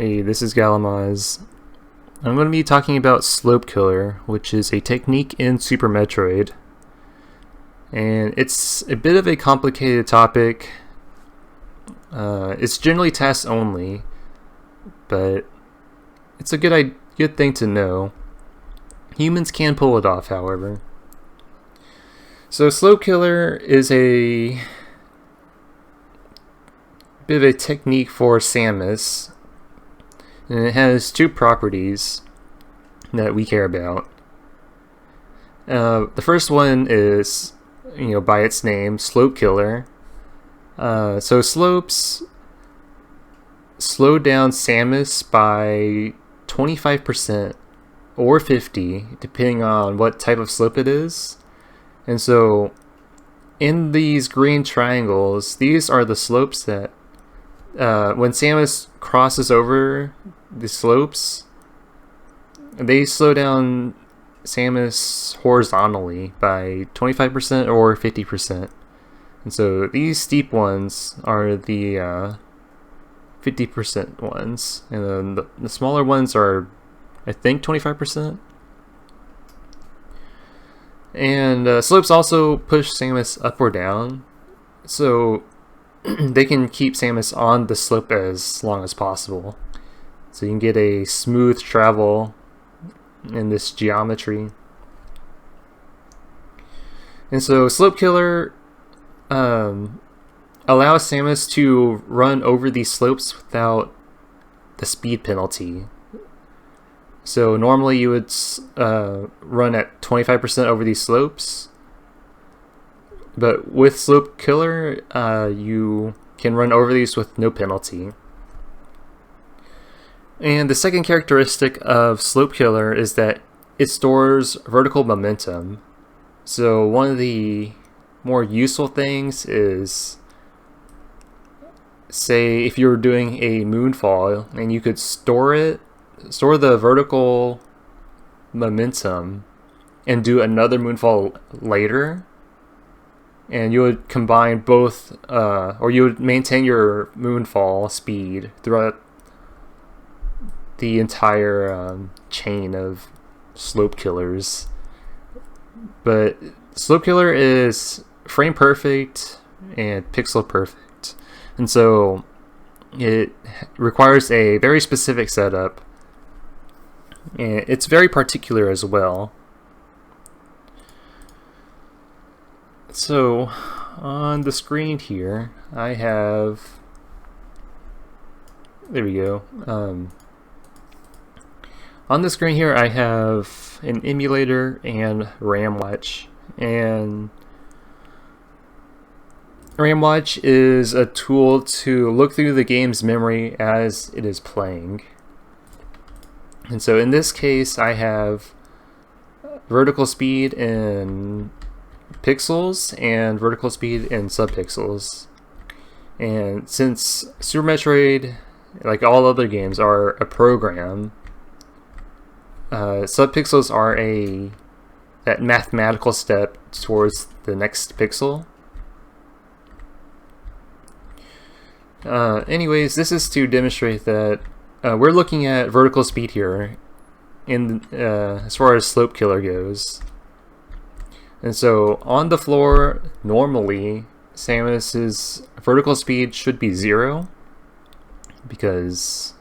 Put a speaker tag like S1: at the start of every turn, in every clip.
S1: Hey, this is Galamaz. I'm going to be talking about Slopekiller, which is a technique in Super Metroid. And it's a bit of a complicated topic. It's generally task only, but it's a good thing to know. Humans can pull it off, however. So Slopekiller is a bit of a technique for Samus, and it has two properties that we care about. The first one is, by its name, Slopekiller. So slopes slow down Samus by 25% or 50%, depending on what type of slope it is. And so, in these green triangles, these are the slopes that, when Samus crosses over the slopes, they slow down Samus horizontally by 25% or 50%. And so these steep ones are the 50% ones, and then the smaller ones are, I think, 25%. And slopes also push Samus up or down, so they can keep Samus on the slope as long as possible. So you can get a smooth travel in this geometry. And so Slopekiller allows Samus to run over these slopes without the speed penalty. So normally you would run at 25% over these slopes, but with Slopekiller you can run over these with no penalty. And the second characteristic of Slopekiller is that it stores vertical momentum. So one of the more useful things is, say if you were doing a moonfall and you could store the vertical momentum and do another moonfall later, and you would combine both, or you would maintain your moonfall speed throughout the entire chain of Slopekillers. But Slopekiller is frame perfect and pixel perfect, and so it requires a very specific setup, and it's very particular as well. So on the screen here I have, there we go, on the screen here I have an emulator and RAM Watch. And RAM Watch is a tool to look through the game's memory as it is playing. And so in this case I have vertical speed in pixels and vertical speed in subpixels. And since Super Metroid, like all other games, are a program, subpixels are that mathematical step towards the next pixel. Anyways, this is to demonstrate that we're looking at vertical speed here in as far as Slopekiller goes. And so on the floor, normally Samus's vertical speed should be 0, because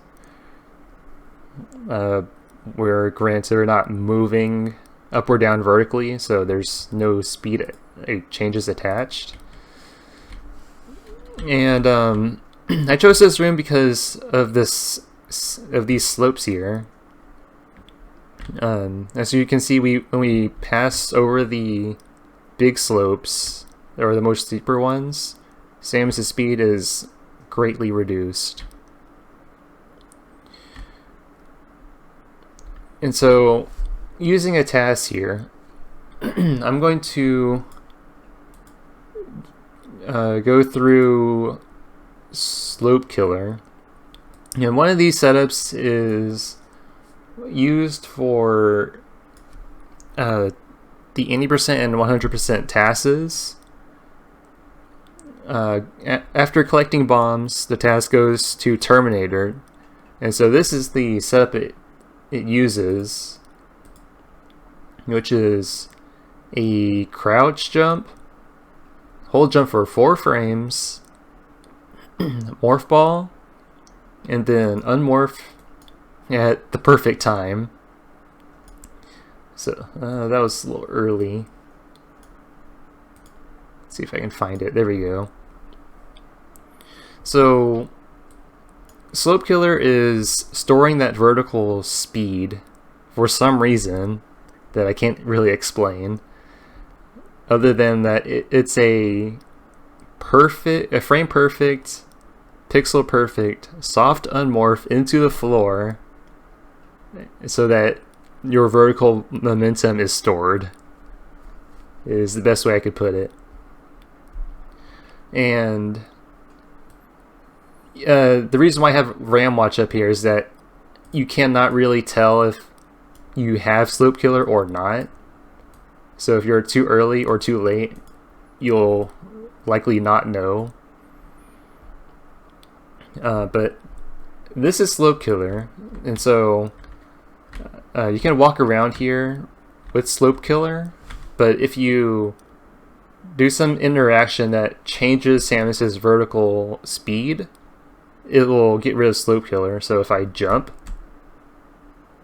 S1: we're not moving up or down vertically, so there's no speed changes attached. And I chose this room because of these slopes here. As you can see, when we pass over the big slopes, or the most steeper ones, Samus's speed is greatly reduced. And so, using a task here, I'm going to go through Slopekiller. And one of these setups is used for the 80% and 100% tasks. After collecting bombs, the task goes to Terminator, And so this is the setup it uses, which is a crouch jump, hold jump for 4 frames, morph ball, and then unmorph at the perfect time. So that was a little early. Let's see if I can find it. There we go. So Slopekiller is storing that vertical speed for some reason that I can't really explain, other than that it's a frame perfect, pixel perfect, soft unmorph into the floor so that your vertical momentum is stored, is the best way I could put it. And the reason why I have RAM watch up here is that you cannot really tell if you have Slopekiller or not. So if you're too early or too late, you'll likely not know. But this is Slopekiller, and so you can walk around here with Slopekiller, but if you do some interaction that changes Samus's vertical speed, it will get rid of Slopekiller. So if I jump,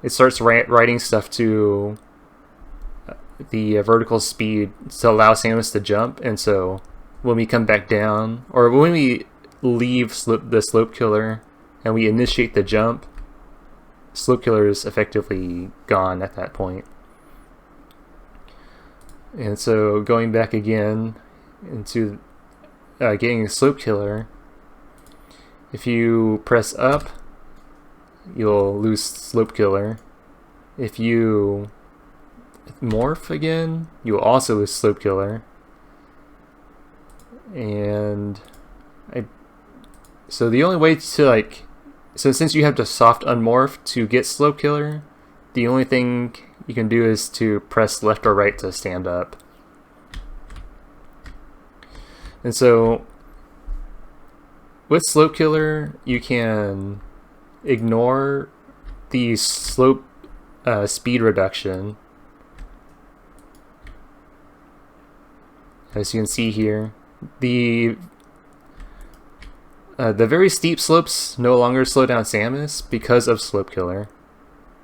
S1: it starts writing stuff to the vertical speed to allow Samus to jump, and so when we come back down, or when we leave the Slopekiller and we initiate the jump, Slopekiller is effectively gone at that point. And so going back again into getting Slopekiller, if you press up, you'll lose Slopekiller. If you morph again, you'll also lose Slopekiller. And so the only way to so since you have to soft unmorph to get Slopekiller, the only thing you can do is to press left or right to stand up. And so with Slopekiller, you can ignore the slope speed reduction, as you can see here. The very steep slopes no longer slow down Samus because of Slopekiller,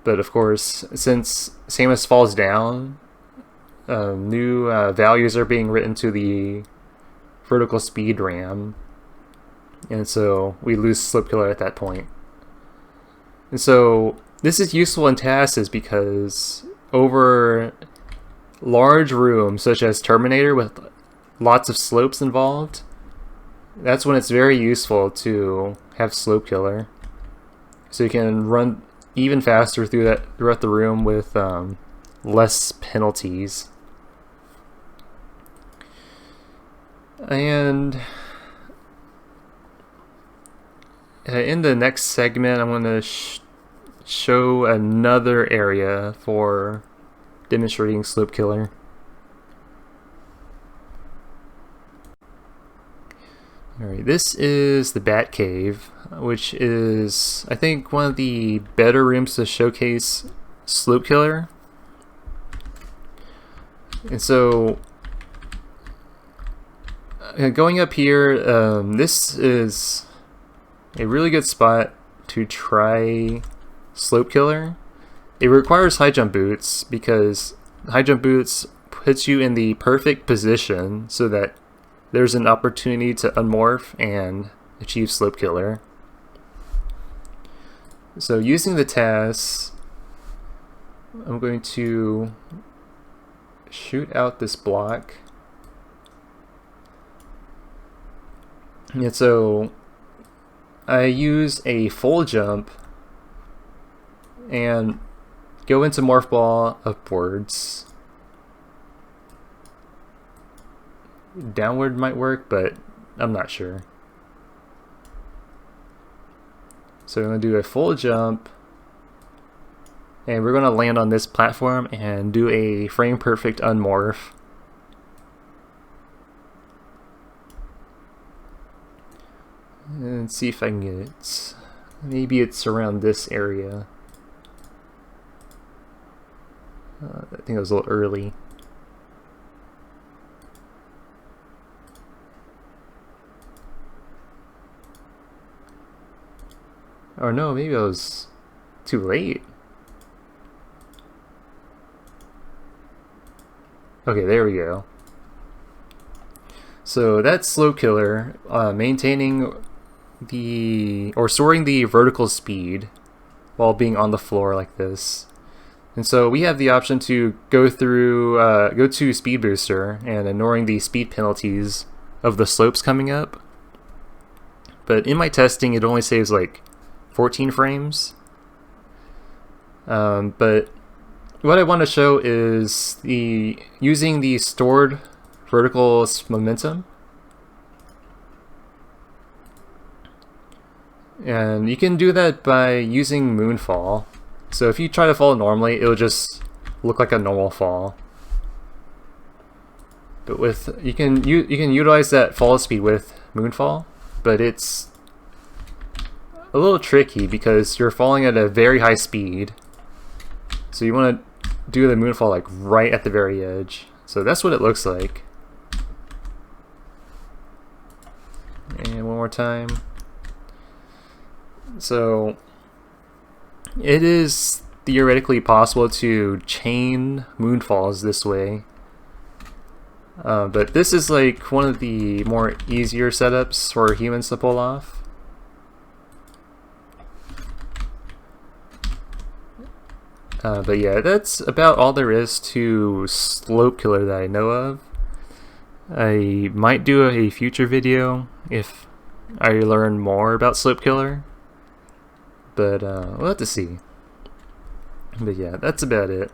S1: but of course, since Samus falls down, new values are being written to the vertical speed RAM, and so we lose Slopekiller at that point. And so this is useful in tasks because over large rooms such as Terminator with lots of slopes involved, that's when it's very useful to have Slopekiller, so you can run even faster throughout the room with less penalties. And in the next segment, I'm going to show another area for demonstrating Slopekiller. Alright, this is the Bat Cave, which is, I think, one of the better rooms to showcase Slopekiller. And so, going up here, this is a really good spot to try Slopekiller. It requires high jump boots because high jump boots puts you in the perfect position so that there's an opportunity to unmorph and achieve Slopekiller. So using the TAS, I'm going to shoot out this block. And so I use a full jump and go into morph ball upwards. Downward might work, but I'm not sure. So I'm going to do a full jump, and we're going to land on this platform and do a frame perfect unmorph. And see if I can get it. Maybe it's around this area. I think it was a little early. Or no, maybe it was too late. Okay, there we go. So that's Slopekiller, maintaining or storing the vertical speed while being on the floor like this. And so we have the option to go to Speed Booster and ignoring the speed penalties of the slopes coming up. But in my testing, it only saves like 14 frames. But what I want to show is using the stored vertical momentum. And you can do that by using Moonfall. So if you try to fall normally, it'll just look like a normal fall. But you can utilize that fall speed with Moonfall, but it's a little tricky because you're falling at a very high speed. So you want to do the Moonfall like right at the very edge. So that's what it looks like. And one more time. So it is theoretically possible to chain moonfalls this way, but this is like one of the more easier setups for humans to pull off. But yeah, that's about all there is to Slopekiller that I know of. I might do a future video if I learn more about Slopekiller, but we'll have to see. But yeah, that's about it.